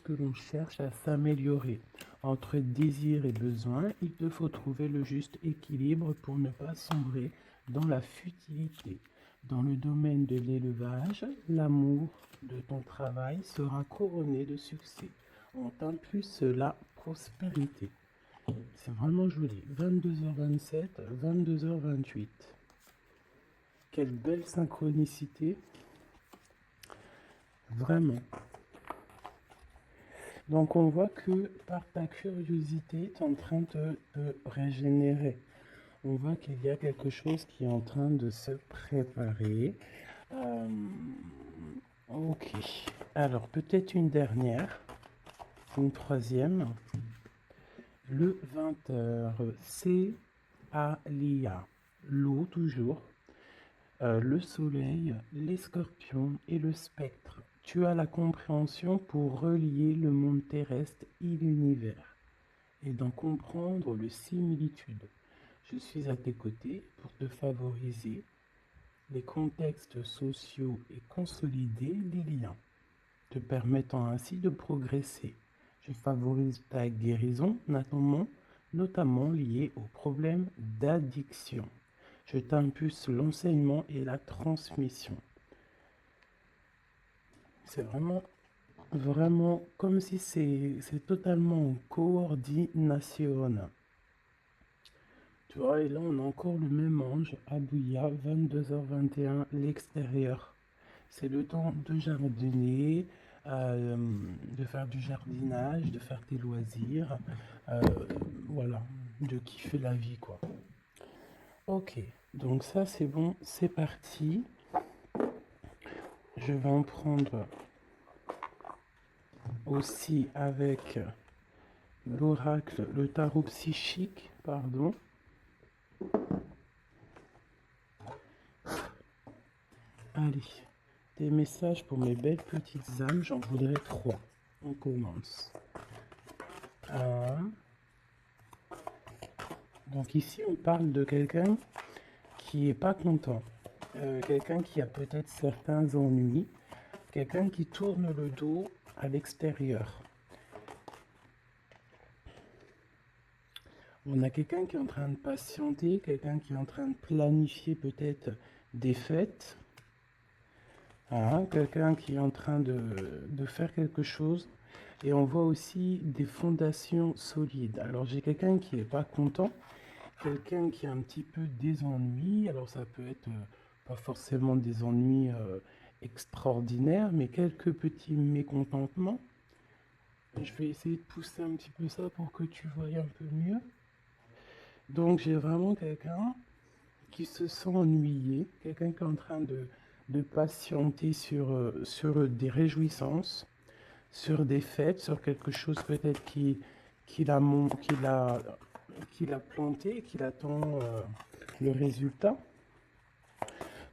lorsque l'on cherche à s'améliorer. Entre désir et besoin, il te faut trouver le juste équilibre pour ne pas sombrer dans la futilité. Dans le domaine de l'élevage, l'amour de ton travail sera couronné de succès. On t'impulse la prospérité. C'est vraiment joli. 22h27, 22h28. Quelle belle synchronicité. Vraiment. Donc on voit que par ta curiosité, tu es en train de te régénérer. On voit qu'il y a quelque chose qui est en train de se préparer. Ok. Alors peut-être une dernière, une troisième. Le 20h, c'est Alia. L'eau toujours. Le soleil, les scorpions et le spectre. Tu as la compréhension pour relier le monde terrestre et l'univers et d'en comprendre les similitudes. Je suis à tes côtés pour te favoriser les contextes sociaux et consolider les liens, te permettant ainsi de progresser. Je favorise ta guérison, notamment liée aux problèmes d'addiction. Je t'impulse l'enseignement et la transmission. C'est vraiment comme si c'est totalement en coordination. Tu vois, et là on a encore le même ange, Abouya, 22h21, l'extérieur. C'est le temps de jardiner, de faire du jardinage, de faire tes loisirs, voilà, de kiffer la vie, quoi. Ok, donc ça c'est bon, c'est parti. Je vais en prendre aussi avec l'oracle, le tarot psychique, pardon. Allez, des messages pour mes belles petites âmes, j'en voudrais 3. On commence. Donc ici, on parle de quelqu'un qui est pas content. Quelqu'un qui a peut-être certains ennuis. Quelqu'un qui tourne le dos à l'extérieur. On a quelqu'un qui est en train de patienter, quelqu'un qui est en train de planifier peut-être des fêtes. Quelqu'un qui est en train de faire quelque chose. Et on voit aussi des fondations solides. Alors j'ai quelqu'un qui n'est pas content, quelqu'un qui a un petit peu des ennuis. Alors ça peut être pas forcément des ennuis extraordinaires, mais quelques petits mécontentements. Je vais essayer de pousser un petit peu ça pour que tu vois un peu mieux. Donc j'ai vraiment quelqu'un qui se sent ennuyé, quelqu'un qui est en train de patienter sur des réjouissances, sur des fêtes, sur quelque chose peut-être qu'il a planté, qu'il attend le résultat.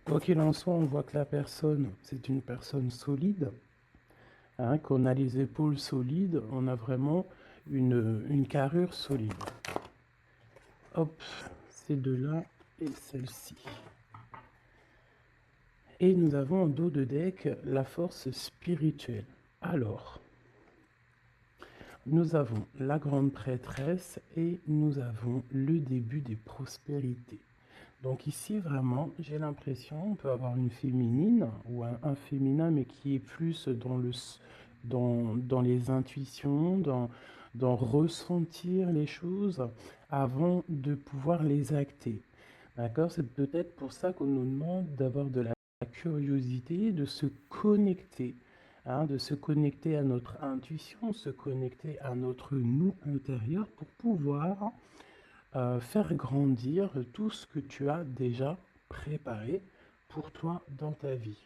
Quoi qu'il en soit, on voit que la personne, c'est une personne solide, qu'on a les épaules solides, on a vraiment une carrure solide. Hop, ces deux-là et celle-ci. Et nous avons en dos de deck la force spirituelle. Alors, nous avons la grande prêtresse et nous avons le début des prospérités. Donc ici, vraiment, j'ai l'impression, on peut avoir une féminine ou un féminin, mais qui est plus dans les intuitions, dans ressentir les choses avant de pouvoir les acter. D'accord? C'est peut-être pour ça qu'on nous demande d'avoir de la curiosité, de se connecter, de se connecter à notre intuition, se connecter à notre nous intérieur pour pouvoir faire grandir tout ce que tu as déjà préparé pour toi dans ta vie.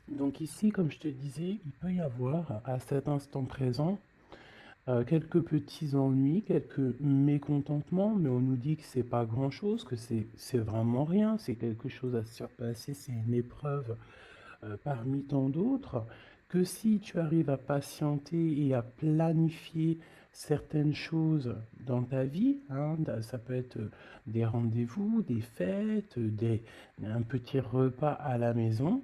Donc ici, comme je te disais, il peut y avoir à cet instant présent quelques petits ennuis, quelques mécontentements, mais on nous dit que c'est pas grand-chose, que c'est vraiment rien, c'est quelque chose à surpasser, c'est une épreuve parmi tant d'autres, que si tu arrives à patienter et à planifier certaines choses dans ta vie, ça peut être des rendez-vous, des fêtes, un petit repas à la maison,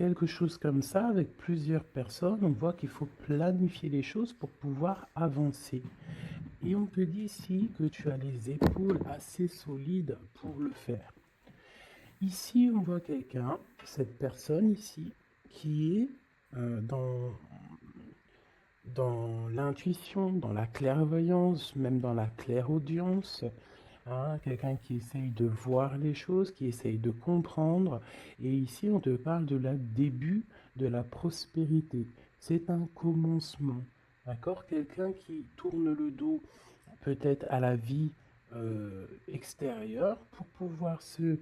quelque chose comme ça, avec plusieurs personnes, on voit qu'il faut planifier les choses pour pouvoir avancer. Et on te dit ici que tu as les épaules assez solides pour le faire. Ici, on voit quelqu'un, cette personne ici, qui est dans l'intuition, dans la clairvoyance, même dans la clairaudience, hein, quelqu'un qui essaye de voir les choses, qui essaye de comprendre. Et ici, on te parle de la début de la prospérité. C'est un commencement, d'accord? Quelqu'un qui tourne le dos peut-être à la vie extérieure pour pouvoir se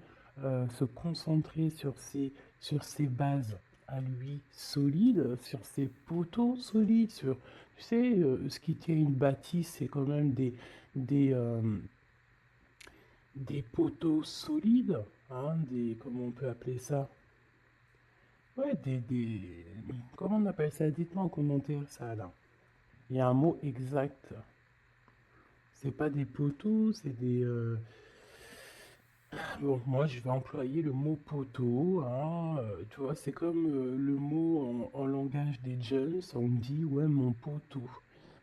concentrer sur ses bases à lui solides, sur ses poteaux solides, sur, tu sais, ce qui tient une bâtisse, c'est quand même des, euh, des poteaux solides, hein, comment on peut appeler ça? Ouais, comment on appelle ça? Dites-moi en commentaire ça là. Il y a un mot exact. C'est pas des poteaux, c'est bon, moi je vais employer le mot poteau, hein, tu vois, c'est comme le mot en langage des jeunes, on me dit ouais mon poteau.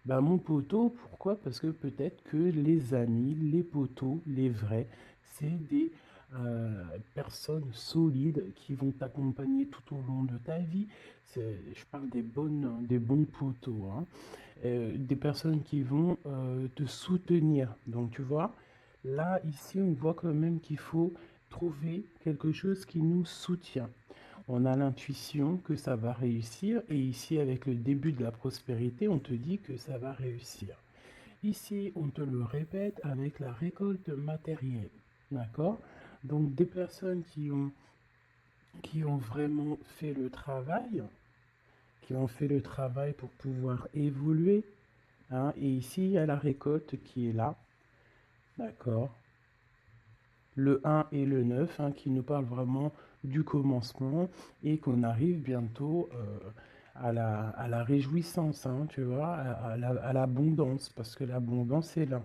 Bah mon poteau, pourquoi? Parce que peut-être que les amis, les poteaux, les vrais, c'est des personnes solides qui vont t'accompagner tout au long de ta vie. Je parle des bons poteaux, hein. Des personnes qui vont te soutenir. Donc tu vois, là, ici, on voit quand même qu'il faut trouver quelque chose qui nous soutient. On a l'intuition que ça va réussir et ici, avec le début de la prospérité, on te dit que ça va réussir. Ici, on te le répète avec la récolte matérielle. D'accord? Donc, des personnes qui ont vraiment fait le travail, qui ont fait le travail pour pouvoir évoluer, hein, et ici, il y a la récolte qui est là. D'accord? Le 1 et le 9, hein, qui nous parlent vraiment du commencement et qu'on arrive bientôt à la réjouissance, hein, tu vois, à l'abondance, parce que l'abondance est là.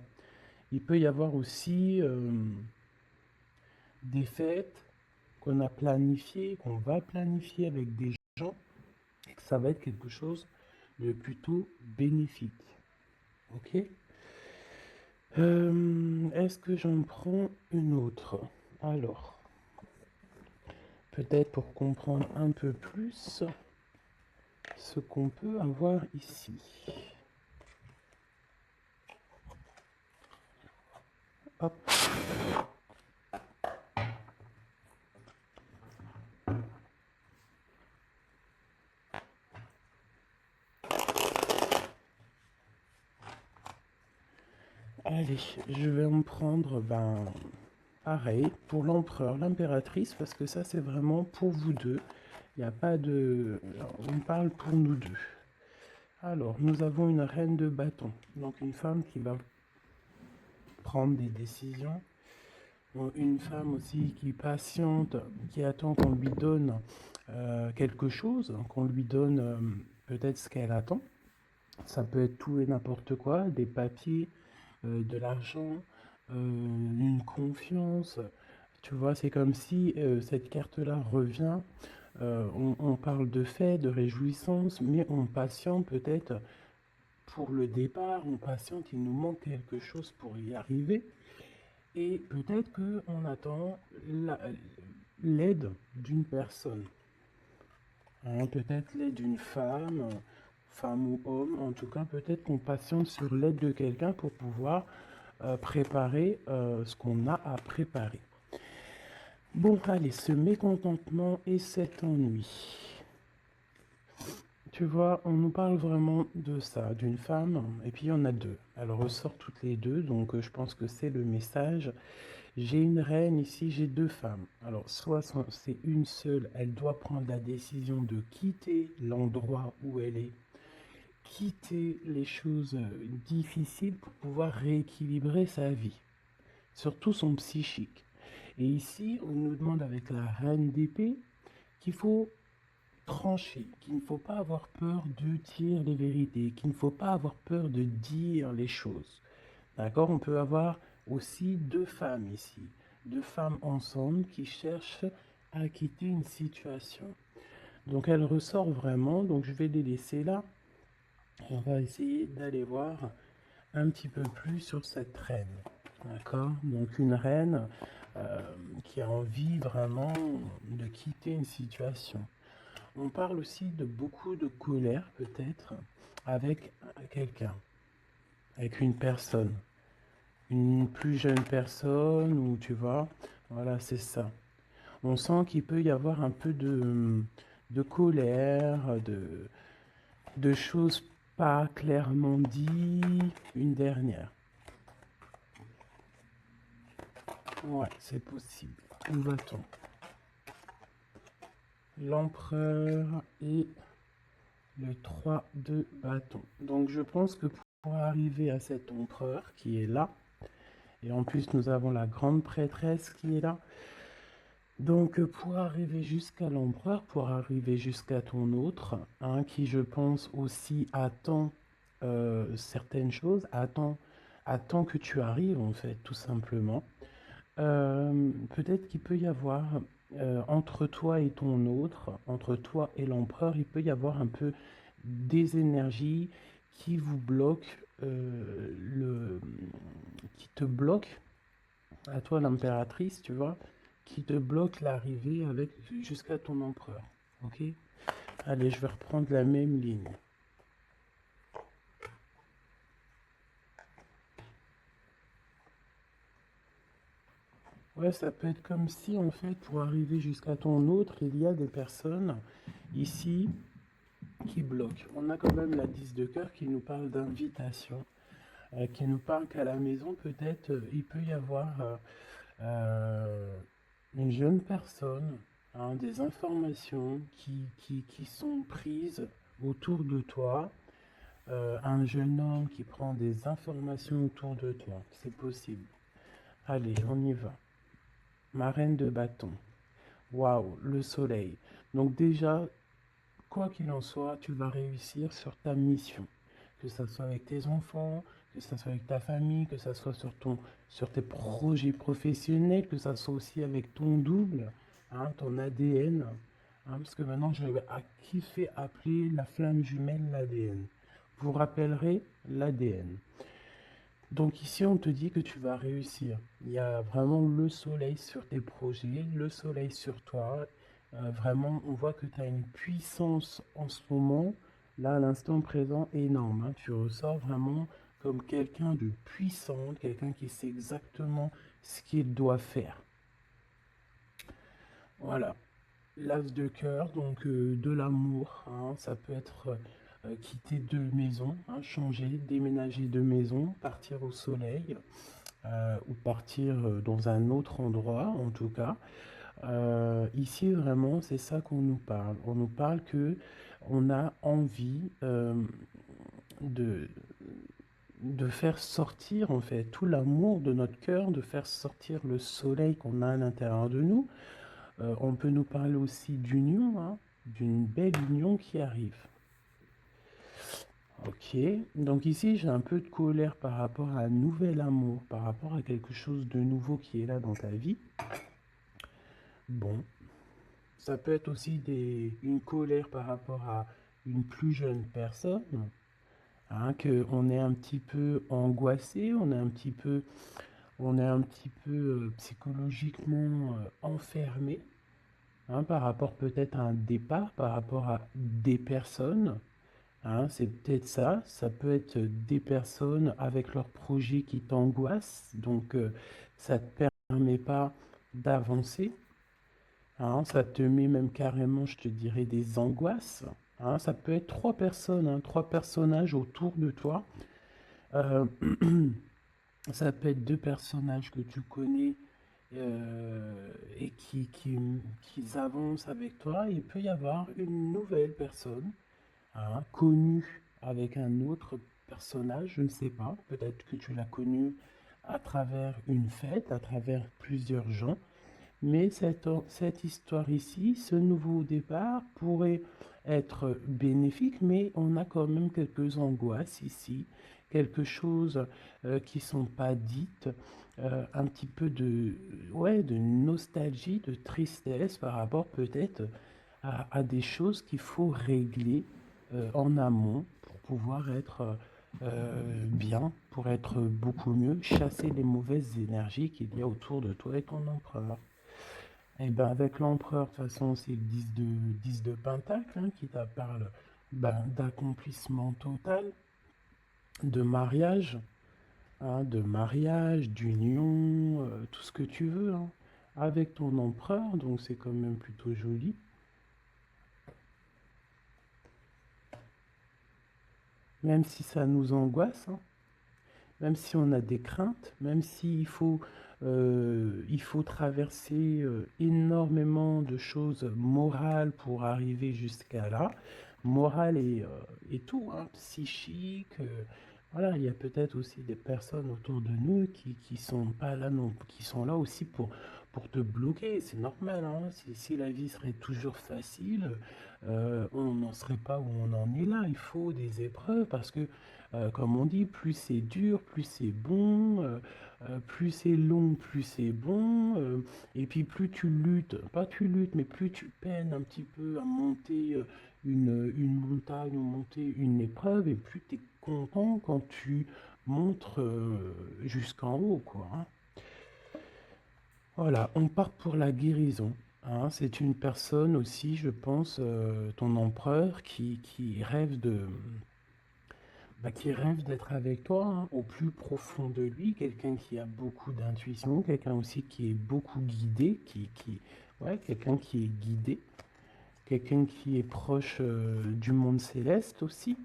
Il peut y avoir aussi des fêtes qu'on a planifiées, qu'on va planifier avec des gens, et que ça va être quelque chose de plutôt bénéfique. Ok? Est-ce que j'en prends une autre? Alors, peut-être pour comprendre un peu plus ce qu'on peut avoir ici. Hop. Allez, je vais en prendre, pareil, pour l'empereur, l'impératrice, parce que ça, c'est vraiment pour vous deux. Il n'y a pas de... On parle pour nous deux. Alors, nous avons une reine de bâton, donc une femme qui va prendre des décisions. Une femme aussi qui patiente, qui attend qu'on lui donne quelque chose, qu'on lui donne peut-être ce qu'elle attend. Ça peut être tout et n'importe quoi, des papiers, de l'argent, une confiance. Tu vois, c'est comme si cette carte-là revient. On parle de fait, de réjouissance, mais on patiente peut-être pour le départ, on patiente, il nous manque quelque chose pour y arriver. Et peut-être qu'on attend l'aide d'une personne. Hein, peut-être l'aide d'une femme, femme ou homme. En tout cas, peut-être qu'on patiente sur l'aide de quelqu'un pour pouvoir préparer ce qu'on a à préparer. Bon, allez, ce mécontentement et cet ennui. Tu vois, on nous parle vraiment de ça, d'une femme, et puis il y en a deux. Elle ressort toutes les deux, donc je pense que c'est le message. J'ai une reine ici, j'ai deux femmes. Alors, soit c'est une seule, elle doit prendre la décision de quitter l'endroit où elle est, quitter les choses difficiles pour pouvoir rééquilibrer sa vie, surtout son psychique. Et ici, on nous demande avec la reine d'épée qu'il faut trancher, qu'il ne faut pas avoir peur de dire les vérités, qu'il ne faut pas avoir peur de dire les choses. D'accord? On peut avoir aussi deux femmes ici, deux femmes ensemble qui cherchent à quitter une situation. Donc elle ressort vraiment, donc je vais les laisser là. Et on va essayer d'aller voir un petit peu plus sur cette reine. D'accord? Donc une reine qui a envie vraiment de quitter une situation. On parle aussi de beaucoup de colère peut-être avec quelqu'un, avec une personne, une plus jeune personne ou tu vois, voilà c'est ça. On sent qu'il peut y avoir un peu de colère, de choses pas clairement dites, une dernière. Ouais, c'est possible. Où va-t-on? L'empereur et le 3 de bâton. Donc je pense que pour arriver à cet empereur qui est là, et en plus nous avons la grande prêtresse qui est là, donc pour arriver jusqu'à l'empereur, pour arriver jusqu'à ton autre, hein, qui je pense aussi attend certaines choses, attend que tu arrives en fait, tout simplement. Peut-être qu'il peut y avoir entre toi et ton autre, entre toi et l'empereur, il peut y avoir un peu des énergies qui vous bloquent, qui te bloquent, à toi l'impératrice, tu vois, qui te bloque l'arrivée avec jusqu'à ton empereur. Ok? Allez, je vais reprendre la même ligne. Ouais, ça peut être comme si, en fait, pour arriver jusqu'à ton autre, il y a des personnes ici qui bloquent. On a quand même la 10 de cœur qui nous parle d'invitation, qui nous parle qu'à la maison, peut-être, il peut y avoir une jeune personne, hein, des informations qui sont prises autour de toi, un jeune homme qui prend des informations autour de toi. C'est possible. Allez, on y va. Ma reine de bâton. Waouh, le soleil. Donc déjà, quoi qu'il en soit, tu vas réussir sur ta mission. Que ce soit avec tes enfants, que ce soit avec ta famille, que ce soit sur tes projets professionnels, que ce soit aussi avec ton double, hein, ton ADN. Hein, parce que maintenant, je vais kiffer appeler la flamme jumelle l'ADN. Vous rappellerez l'ADN. Donc ici, on te dit que tu vas réussir. Il y a vraiment le soleil sur tes projets, le soleil sur toi. Vraiment, on voit que tu as une puissance en ce moment, là, à l'instant présent, énorme. Hein. Tu ressors vraiment comme quelqu'un de puissant, quelqu'un qui sait exactement ce qu'il doit faire. Voilà. L'as de cœur, donc de l'amour, hein, ça peut être quitter de maison, hein, changer, déménager de maison, partir au soleil, ou partir dans un autre endroit en tout cas. Ici vraiment c'est ça qu'on nous parle. On nous parle que on a envie de, de faire sortir en fait tout l'amour de notre cœur, de faire sortir le soleil qu'on a à l'intérieur de nous. On peut nous parler aussi d'union, hein, d'une belle union qui arrive. Ok, donc ici j'ai un peu de colère par rapport à un nouvel amour, par rapport à quelque chose de nouveau qui est là dans ta vie. Bon, ça peut être aussi une colère par rapport à une plus jeune personne, hein, que on est un petit peu angoissé, on est un petit peu psychologiquement enfermé, hein, par rapport peut-être à un départ, par rapport à des personnes. Hein, c'est peut-être ça. Ça peut être des personnes avec leurs projets qui t'angoissent, donc ça ne te permet pas d'avancer. Hein, ça te met même carrément, je te dirais, des angoisses. Hein, ça peut être trois personnes, hein, trois personnages autour de toi. Euh, ça peut être deux personnages que tu connais et qui avancent avec toi. Il peut y avoir une nouvelle personne, hein, connue avec un autre personnage, je ne sais pas. Peut-être que tu l'as connu à travers une fête, à travers plusieurs gens. Mais cette histoire ici, ce nouveau départ pourrait être bénéfique, mais on a quand même quelques angoisses ici, quelque chose qui ne sont pas dites, un petit peu de, ouais, de nostalgie, de tristesse par rapport peut-être à des choses qu'il faut régler en amont pour pouvoir être bien, pour être beaucoup mieux, chasser les mauvaises énergies qu'il y a autour de toi et ton empereur. Et ben avec l'empereur, de toute façon, c'est le 10 de Pentacle hein, qui te parle ben, d'accomplissement total, de mariage, d'union, tout ce que tu veux, hein, avec ton empereur, donc c'est quand même plutôt joli. Même si ça nous angoisse, hein, même si on a des craintes, même s'il faut, il faut traverser énormément de choses morales pour arriver jusqu'à là, morale et tout, hein, psychique. Voilà, il y a peut-être aussi des personnes autour de nous qui sont pas là non, qui sont là aussi pour te bloquer. C'est normal, hein. Si la vie serait toujours facile, on n'en serait pas où on en est là. Il faut des épreuves parce que comme on dit, plus c'est dur, plus c'est bon, plus c'est long, plus c'est bon, et puis plus tu luttes, pas tu luttes, mais plus tu peines un petit peu à monter une montagne ou monter une épreuve, et plus tu es content quand tu montes jusqu'en haut, quoi, hein. Voilà, on part pour la guérison, hein. C'est une personne aussi, je pense, ton empereur, qui rêve qui rêve d'être avec toi, hein, au plus profond de lui, quelqu'un qui a beaucoup d'intuition, quelqu'un aussi qui est beaucoup guidé, ouais, quelqu'un qui est guidé, quelqu'un qui est proche du monde céleste aussi,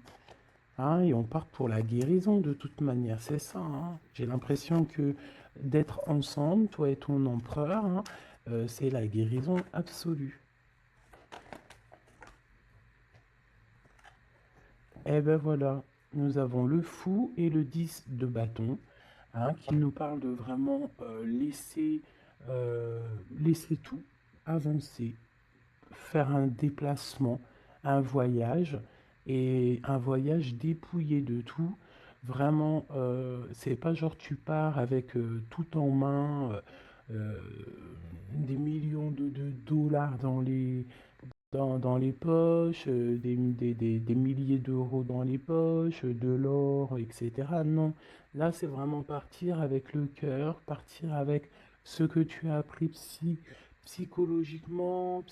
hein, et on part pour la guérison de toute manière, c'est ça, hein. J'ai l'impression que d'être ensemble, toi et ton empereur, hein, c'est la guérison absolue. Et ben voilà, nous avons le fou et le 10 de bâton, hein, qui nous parle de vraiment euh, laisser tout, avancer, faire un déplacement, un voyage, et un voyage dépouillé de tout. Vraiment, c'est pas genre tu pars avec tout en main, euh, des millions de dollars dans les poches, des milliers d'euros dans les poches, de l'or, etc. Non, là c'est vraiment partir avec le cœur, partir avec ce que tu as appris psychologiquement,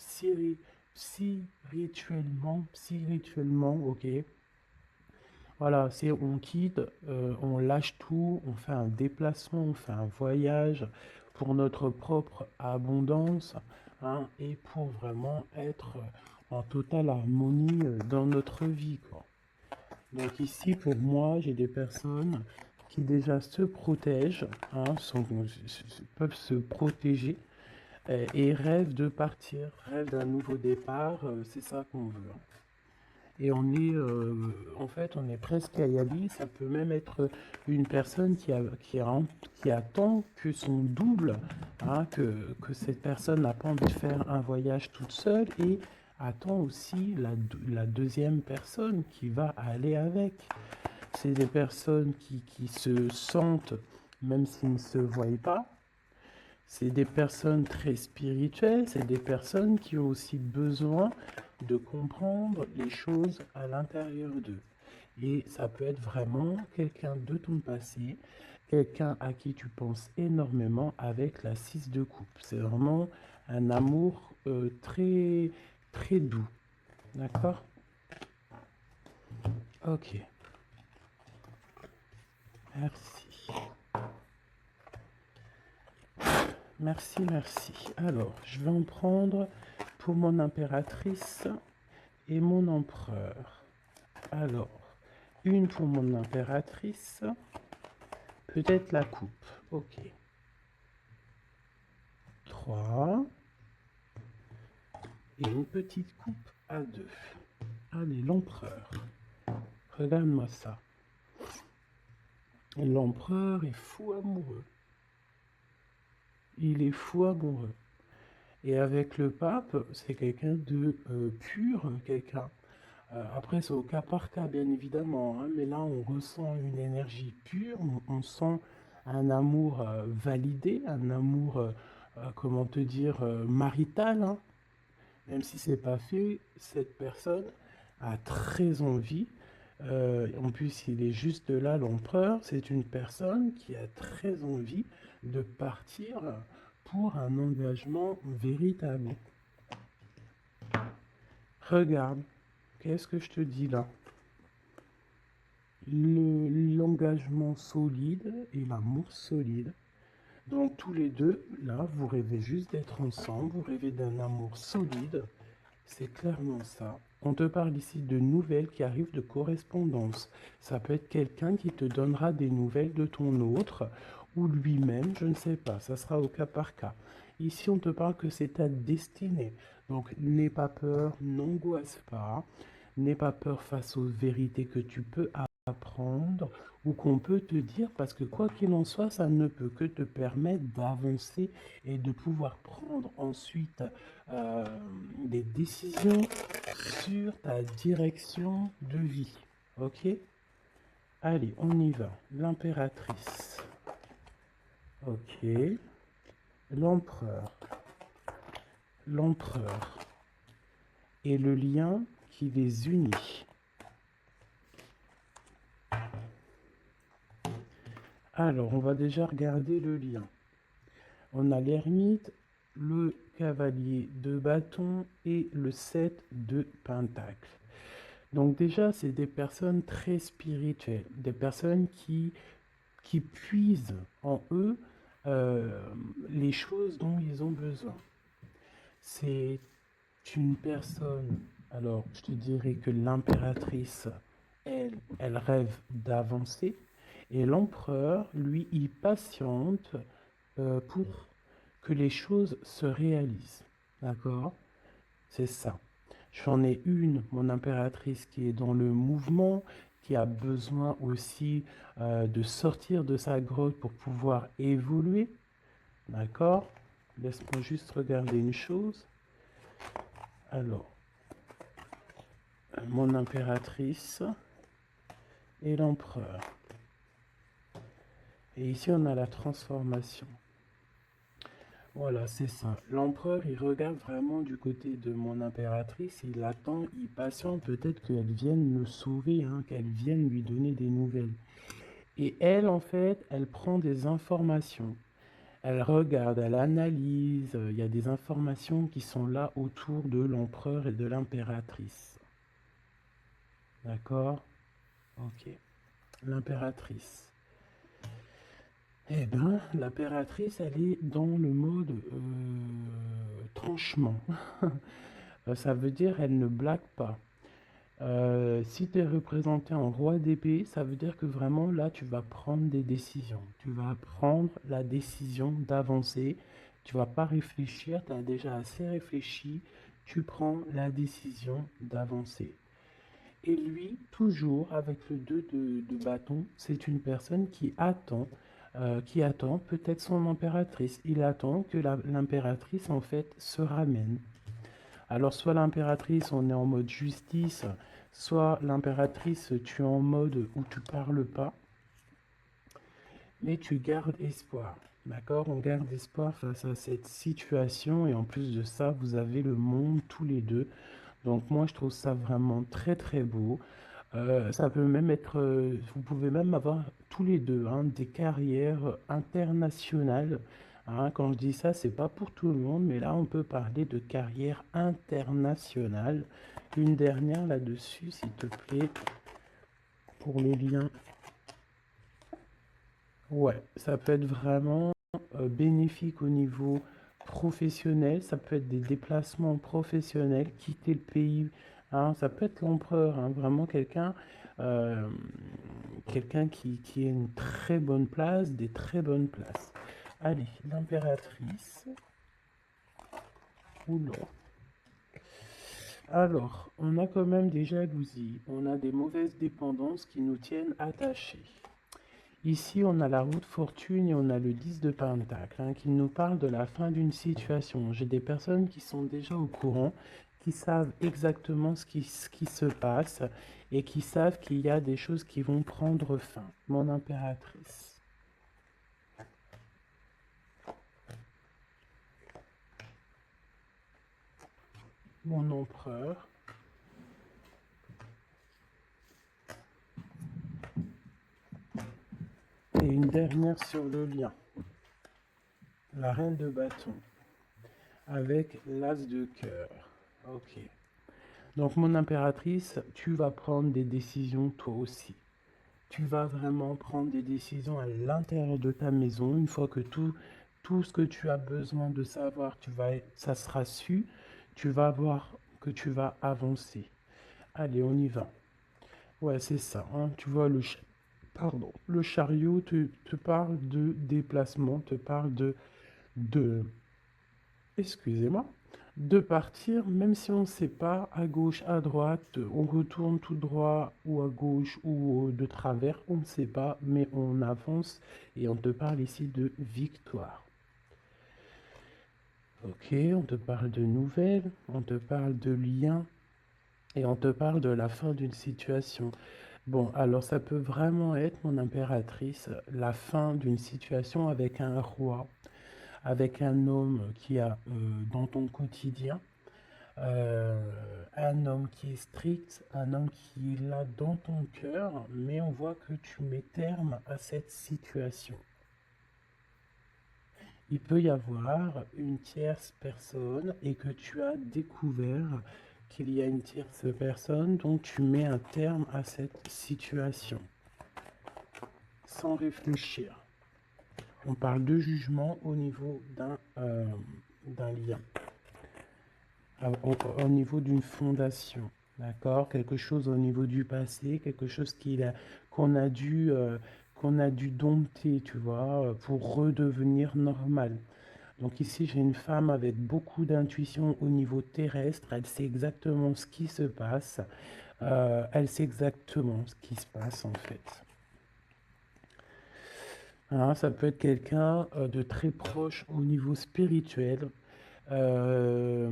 spirituellement, ok. Voilà, c'est on quitte, on lâche tout, on fait un déplacement, on fait un voyage pour notre propre abondance, hein, et pour vraiment être en totale harmonie dans notre vie, quoi. Donc ici, pour moi, j'ai des personnes qui déjà se protègent, hein, peuvent se protéger et rêvent de partir, rêvent d'un nouveau départ, c'est ça qu'on veut, hein. Et on est, en fait, on est presque à y aller. Ça peut même être une personne qui attend que son double, hein, que cette personne n'a pas envie de faire un voyage toute seule et attend aussi la deuxième personne qui va aller avec. C'est des personnes qui se sentent, même s'ils ne se voient pas, c'est des personnes très spirituelles, c'est des personnes qui ont aussi besoin de comprendre les choses à l'intérieur d'eux. Et ça peut être vraiment quelqu'un de ton passé, quelqu'un à qui tu penses énormément avec la 6 de coupe. C'est vraiment un amour très, très doux. D'accord? Ok. Merci. Merci, merci. Alors, je vais en prendre pour mon impératrice et mon empereur. Alors, une pour mon impératrice, peut-être la coupe. Ok. 3. Et une petite coupe à 2. Allez, l'empereur. Regarde-moi ça. L'empereur est fou amoureux. Il est fou amoureux. Et avec le pape, c'est quelqu'un de pur, quelqu'un. Après, c'est au cas par cas, bien évidemment, hein, mais là, on ressent une énergie pure, on sent un amour validé, un amour, comment te dire, marital, hein. Même si c'est pas fait, cette personne a très envie. En plus, il est juste là, l'empereur. C'est une personne qui a très envie de partir pour un engagement véritable. Regarde, qu'est-ce que je te dis là? L'engagement solide et l'amour solide. Donc tous les deux, là, vous rêvez juste d'être ensemble, vous rêvez d'un amour solide. C'est clairement ça. On te parle ici de nouvelles qui arrivent de correspondance. Ça peut être quelqu'un qui te donnera des nouvelles de ton autre ou lui-même, je ne sais pas. Ça sera au cas par cas. Ici, on te parle que c'est ta destinée. Donc, n'aie pas peur, n'angoisse pas. N'aie pas peur face aux vérités que tu peux apprendre ou qu'on peut te dire, parce que quoi qu'il en soit, ça ne peut que te permettre d'avancer et de pouvoir prendre ensuite des décisions sur ta direction de vie. Ok? Allez, on y va. L'impératrice. Ok. L'empereur. L'empereur. Et le lien qui les unit. Alors, on va déjà regarder le lien. On a l'ermite, le cavalier de bâton et le 7 de pentacle. Donc déjà, c'est des personnes très spirituelles, des personnes qui puisent en eux les choses dont ils ont besoin. C'est une personne, alors je te dirais que l'impératrice, elle rêve d'avancer, et l'empereur, lui, il patiente pour que les choses se réalisent. D'accord? C'est ça. J'en ai une, mon impératrice, qui est dans le mouvement, qui a besoin aussi de sortir de sa grotte pour pouvoir évoluer. D'accord? Laisse-moi juste regarder une chose. Alors, mon impératrice et l'empereur. Et ici, on a la transformation. Voilà, c'est ça. L'empereur, il regarde vraiment du côté de mon impératrice, il attend, il patiente peut-être qu'elle vienne le sauver, hein, qu'elle vienne lui donner des nouvelles. Et elle, en fait, elle prend des informations. Elle regarde, elle analyse, il y a des informations qui sont là autour de l'empereur et de l'impératrice. D'accord? Ok. L'impératrice. Eh bien, l'impératrice, elle est dans le mode tranchement. Ça veut dire elle ne blague pas. Si tu es représenté en roi d'épée, ça veut dire que vraiment là, tu vas prendre des décisions. Tu vas prendre la décision d'avancer. Tu vas pas réfléchir, tu as déjà assez réfléchi. Tu prends la décision d'avancer. Et lui, toujours avec le 2 de bâton, c'est une personne qui attend peut-être son impératrice. Il attend que l'impératrice, en fait, se ramène. Alors, soit l'impératrice, on est en mode justice, soit l'impératrice, tu es en mode où tu parles pas, mais tu gardes espoir. D'accord? On garde espoir face à cette situation, et en plus de ça, vous avez le monde tous les deux. Donc, moi, je trouve ça vraiment très très beau. Ça peut même être, vous pouvez même avoir tous les deux hein, des carrières internationales. Hein. Quand je dis ça, c'est pas pour tout le monde, mais là, on peut parler de carrière internationale. Une dernière là-dessus, s'il te plaît, pour le lien. Ouais, ça peut être vraiment bénéfique au niveau professionnel. Ça peut être des déplacements professionnels, quitter le pays. Hein, ça peut être l'empereur, hein, vraiment euh, quelqu'un qui a une très bonne place, des très bonnes places. Allez, l'impératrice. Oula. Alors, on a quand même des jalousies, on a des mauvaises dépendances qui nous tiennent attachés. Ici, on a la roue de fortune et on a le 10 de pentacle hein, qui nous parle de la fin d'une situation. J'ai des personnes qui sont déjà au courant, qui savent exactement ce qui se passe et qui savent qu'il y a des choses qui vont prendre fin. Mon impératrice. mon empereur. Et une dernière sur le lien. La reine de bâton. Avec l'as de cœur. Ok. Donc mon impératrice, tu vas prendre des décisions toi aussi. Tu vas vraiment prendre des décisions à l'intérieur de ta maison. Une fois que tout ce que tu as besoin de savoir, ça sera su. Tu vas voir que tu vas avancer. Allez, on y va. Ouais, c'est ça, hein. Tu vois, le chariot te parle de déplacement, te parle de, excusez-moi, de partir, même si on ne sait pas, à gauche, à droite, on retourne tout droit ou à gauche ou de travers, on ne sait pas, mais on avance et on te parle ici de victoire. Ok, on te parle de nouvelles, on te parle de liens et on te parle de la fin d'une situation. Bon, alors ça peut vraiment être, mon impératrice, la fin d'une situation avec un roi, avec un homme qui a dans ton quotidien, un homme qui est strict, un homme qui est là dans ton cœur, mais on voit que tu mets terme à cette situation. Il peut y avoir une tierce personne et que tu as découvert qu'il y a une tierce personne, donc tu mets un terme à cette situation sans réfléchir. On parle de jugement au niveau d'un lien, au niveau d'une fondation, d'accord? Quelque chose au niveau du passé, quelque chose qu'on a qu'on a dû dompter, tu vois, pour redevenir normal. Donc ici, j'ai une femme avec beaucoup d'intuition au niveau terrestre. Elle sait exactement ce qui se passe. Elle sait exactement ce qui se passe en fait. Hein, ça peut être quelqu'un de très proche au niveau spirituel. Euh,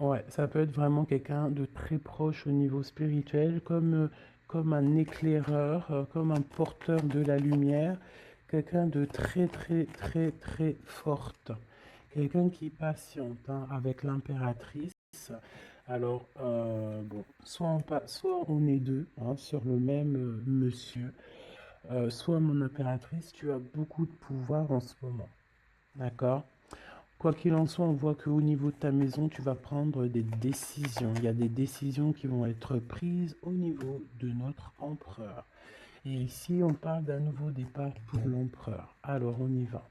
ouais, ça peut être vraiment quelqu'un de très proche au niveau spirituel, comme un éclaireur, comme un porteur de la lumière, quelqu'un de très, très, très, très forte. Quelqu'un qui patiente hein, avec l'impératrice. Alors, bon, soit on est deux hein, sur le même monsieur, soit mon impératrice, tu as beaucoup de pouvoir en ce moment. D'accord? Quoi qu'il en soit, on voit qu'au niveau de ta maison, tu vas prendre des décisions. Il y a des décisions qui vont être prises au niveau de notre empereur. Et ici, on parle d'un nouveau départ pour l'empereur. Alors, on y va.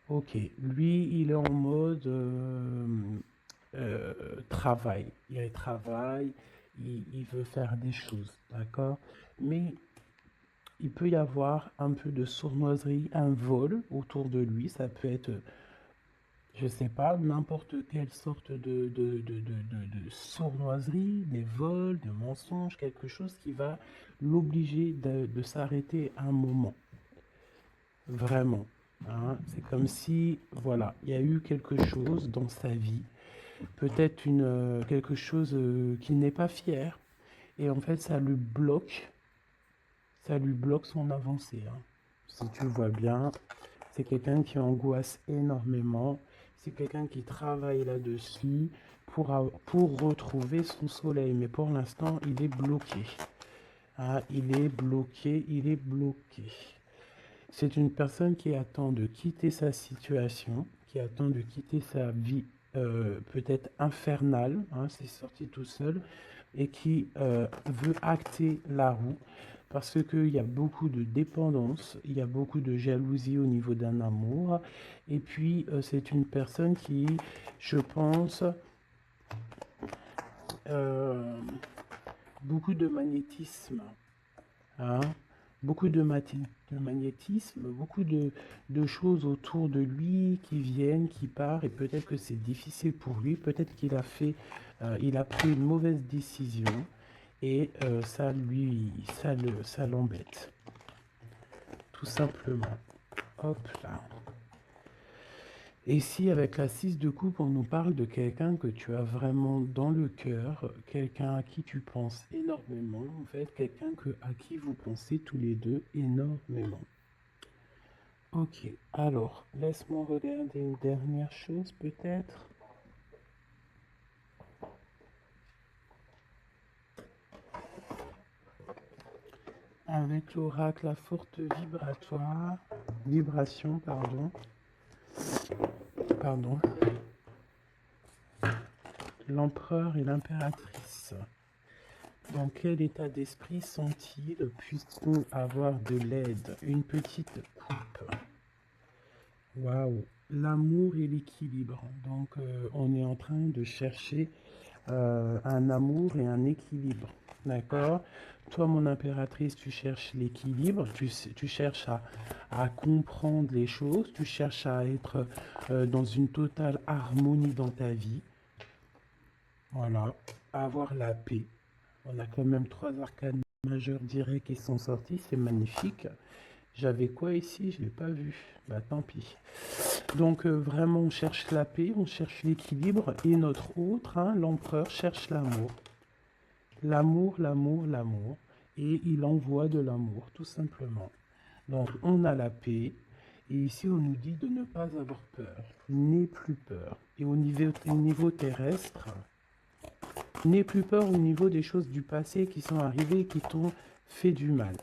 Ok, lui, il est en mode travail. Il travaille, il veut faire des choses, d'accord? Mais il peut y avoir un peu de sournoiserie, un vol autour de lui. Ça peut être, je sais pas, n'importe quelle sorte de sournoiserie, des vols, des mensonges, quelque chose qui va l'obliger de s'arrêter un moment. Vraiment. Hein. C'est comme si, voilà, il y a eu quelque chose dans sa vie, peut-être quelque chose qu'il n'est pas fier, et en fait, ça lui bloque son avancée. Hein. Si tu vois bien, c'est quelqu'un qui angoisse énormément, c'est quelqu'un qui travaille là-dessus pour retrouver son soleil, mais pour l'instant, il est bloqué. Ah, il est bloqué, il est bloqué. C'est une personne qui attend de quitter sa situation, qui attend de quitter sa vie peut-être infernale, hein, c'est sorti tout seul, et qui veut acter la roue parce qu'il y a beaucoup de dépendance, il y a beaucoup de jalousie au niveau d'un amour, et puis c'est une personne qui, je pense, euh, beaucoup de magnétisme. Hein, beaucoup de magnétisme, beaucoup de choses autour de lui qui viennent, qui partent, et peut-être que c'est difficile pour lui, peut-être il a pris une mauvaise décision, et ça l'embête, tout simplement. Hop là. Et si avec la 6 de coupe, on nous parle de quelqu'un que tu as vraiment dans le cœur, quelqu'un à qui tu penses énormément, en fait, à qui vous pensez tous les deux énormément. Ok, alors, laisse-moi regarder une dernière chose peut-être. avec l'oracle à forte vibration, pardon, l'empereur et l'impératrice. Dans quel état d'esprit sont-ils? Puisse-t-on avoir de l'aide? Une petite coupe. Waouh! L'amour et l'équilibre. Donc, on est en train de chercher un amour et un équilibre. D'accord? Toi, mon impératrice, tu cherches l'équilibre, tu cherches à comprendre les choses, tu cherches à être dans une totale harmonie dans ta vie. Voilà, avoir la paix. On a quand même 3 arcanes majeurs directs qui sont sortis, c'est magnifique. J'avais quoi ici? Je ne l'ai pas vu. Bah tant pis. Donc vraiment, on cherche la paix, on cherche l'équilibre. Et notre autre, hein, l'empereur, cherche l'amour. L'amour, l'amour, l'amour. Et il envoie de l'amour, tout simplement. Donc on a la paix. Et ici, on nous dit de ne pas avoir peur. N'aie plus peur. Et au niveau terrestre, n'aie plus peur au niveau des choses du passé qui sont arrivées et qui t'ont fait du mal.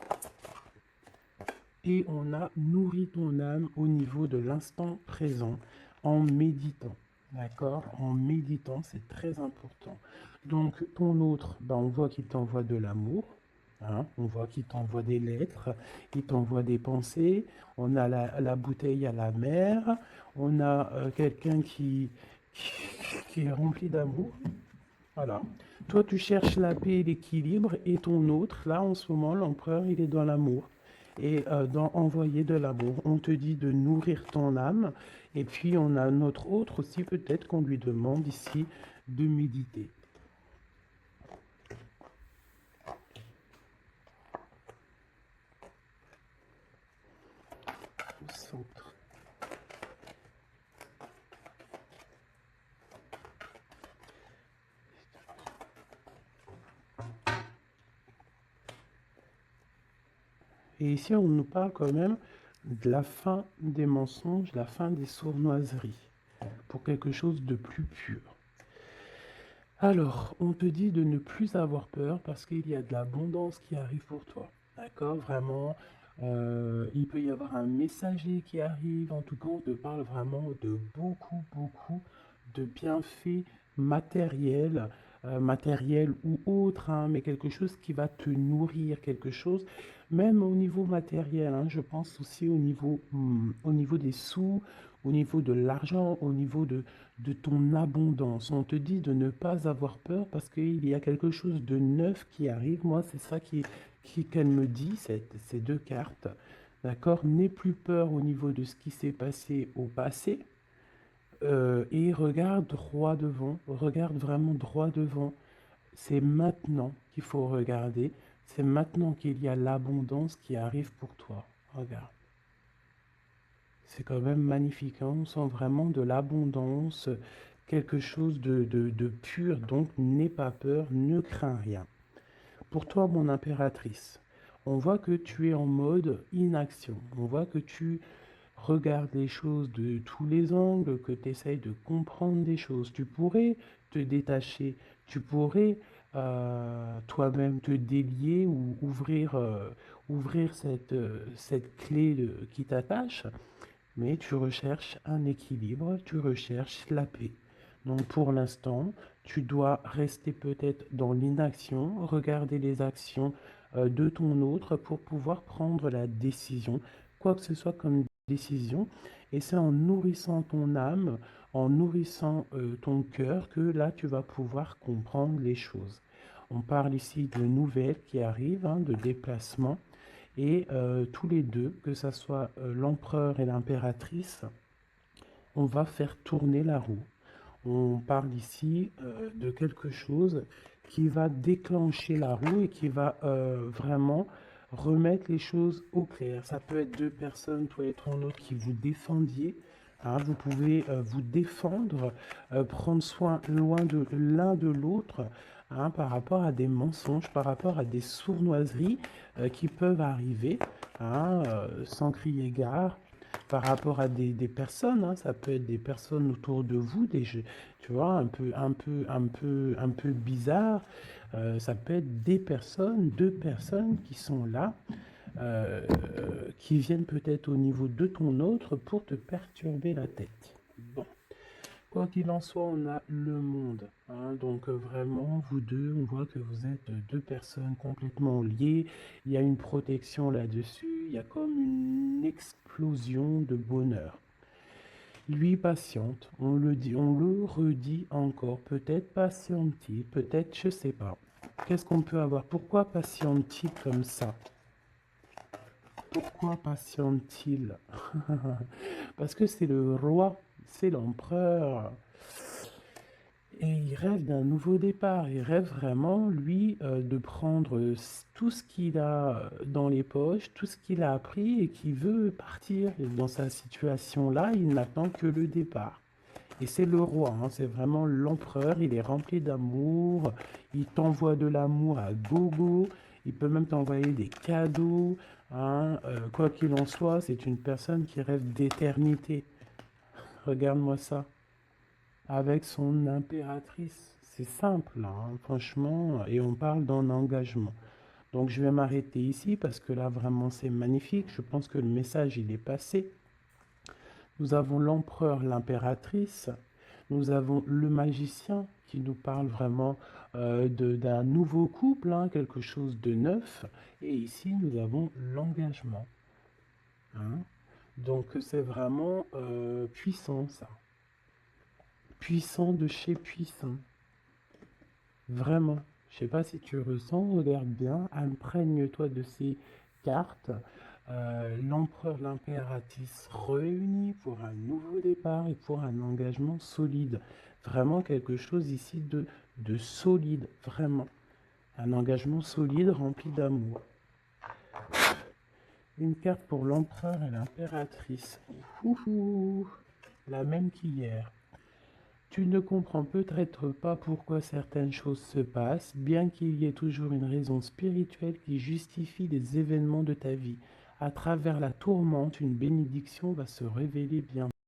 Et on a nourri ton âme au niveau de l'instant présent en méditant. D'accord? En méditant, c'est très important. Donc, ton autre, ben, on voit qu'il t'envoie de l'amour. Hein, on voit qu'il t'envoie des lettres, il t'envoie des pensées. On a la bouteille à la mer. On a quelqu'un qui est rempli d'amour. Voilà. Toi, tu cherches la paix et l'équilibre. Et ton autre, là, en ce moment, l'empereur, il est dans l'amour. Et dans envoyer de l'amour, on te dit de nourrir ton âme. Et puis, on a notre autre aussi, peut-être qu'on lui demande ici de méditer. Au centre. Et ici, on nous parle quand même de la fin des mensonges, la fin des sournoiseries, pour quelque chose de plus pur. Alors, on te dit de ne plus avoir peur parce qu'il y a de l'abondance qui arrive pour toi. D'accord? Vraiment, il peut y avoir un messager qui arrive. En tout cas, on te parle vraiment de beaucoup, beaucoup de bienfaits matériels, matériels ou autres, hein, mais quelque chose qui va te nourrir, quelque chose, même au niveau matériel, hein, je pense aussi au niveau des sous, au niveau de l'argent, au niveau de ton abondance. On te dit de ne pas avoir peur parce qu'il y a quelque chose de neuf qui arrive. Moi, c'est ça qu'elle me dit, ces deux cartes. D'accord? N'aie plus peur au niveau de ce qui s'est passé au passé. Et regarde droit devant, regarde vraiment droit devant. C'est maintenant qu'il faut regarder. C'est maintenant qu'il y a l'abondance qui arrive pour toi. Regarde. C'est quand même magnifique, hein. On sent vraiment de l'abondance, quelque chose de pur. Donc, n'aie pas peur, ne crains rien. Pour toi, mon impératrice, on voit que tu es en mode inaction. On voit que tu regardes les choses de tous les angles, que tu essayes de comprendre des choses. Tu pourrais te détacher, tu pourrais toi-même te délier ou ouvrir cette clé qui t'attache, mais tu recherches un équilibre, tu recherches la paix. Donc pour l'instant, tu dois rester peut-être dans l'inaction, regarder les actions de ton autre pour pouvoir prendre la décision, quoi que ce soit comme décision. Et c'est en nourrissant ton âme, en nourrissant ton cœur, que là, tu vas pouvoir comprendre les choses. On parle ici de nouvelles qui arrivent, hein, de déplacements. Et tous les deux, que ce soit l'empereur et l'impératrice, on va faire tourner la roue. On parle ici de quelque chose qui va déclencher la roue et qui va vraiment remettre les choses au clair. Ça peut être deux personnes, toi et ton autre, qui vous défendiez. Hein, vous pouvez vous défendre, prendre soin loin de l'un de l'autre, hein, par rapport à des mensonges, par rapport à des sournoiseries qui peuvent arriver, hein, sans crier gare. par rapport à des personnes, hein, ça peut être des personnes autour de vous, tu vois, un peu bizarre. Ça peut être des personnes, deux personnes qui sont là, euh, qui viennent peut-être au niveau de ton autre pour te perturber la tête. Bon. Quoi qu'il en soit, on a le monde, hein. Donc vraiment, vous deux, on voit que vous êtes deux personnes complètement liées. Il y a une protection là-dessus. Il y a comme une explosion de bonheur. Lui patiente, on le dit, on le redit encore. Peut-être patiente-t-il, peut-être, je sais pas. Qu'est-ce qu'on peut avoir? Pourquoi patiente-t-il comme ça? Pourquoi patiente-t-il? Parce que c'est le roi, c'est l'empereur. Et il rêve d'un nouveau départ. Il rêve vraiment, lui, de prendre tout ce qu'il a dans les poches, tout ce qu'il a appris et qui veut partir. Et dans sa situation-là, il n'attend que le départ. Et c'est le roi, hein, c'est vraiment l'empereur. Il est rempli d'amour. Il t'envoie de l'amour à gogo. Il peut même t'envoyer des cadeaux, hein. Quoi qu'il en soit, c'est une personne qui rêve d'éternité. Regarde-moi ça avec son impératrice. C'est simple, hein, franchement, et on parle d'un engagement. Donc je vais m'arrêter ici parce que là vraiment c'est magnifique. Je pense que le message il est passé. Nous avons l'empereur, l'impératrice. Nous avons le magicien qui nous parle vraiment d'un nouveau couple, hein, quelque chose de neuf. Et ici nous avons l'engagement, hein. Donc c'est vraiment puissant ça. Puissant de chez puissant. Vraiment. Je sais pas si tu ressens, regarde bien, imprègne-toi de ces cartes. L'empereur, l'impératrice réunis pour un nouveau départ et pour un engagement solide. Vraiment quelque chose ici de solide, vraiment. Un engagement solide rempli d'amour. Une carte pour l'empereur et l'impératrice. Ouhou, la même qu'hier. Tu ne comprends peut-être pas pourquoi certaines choses se passent, bien qu'il y ait toujours une raison spirituelle qui justifie les événements de ta vie. À travers la tourmente, une bénédiction va se révéler bientôt.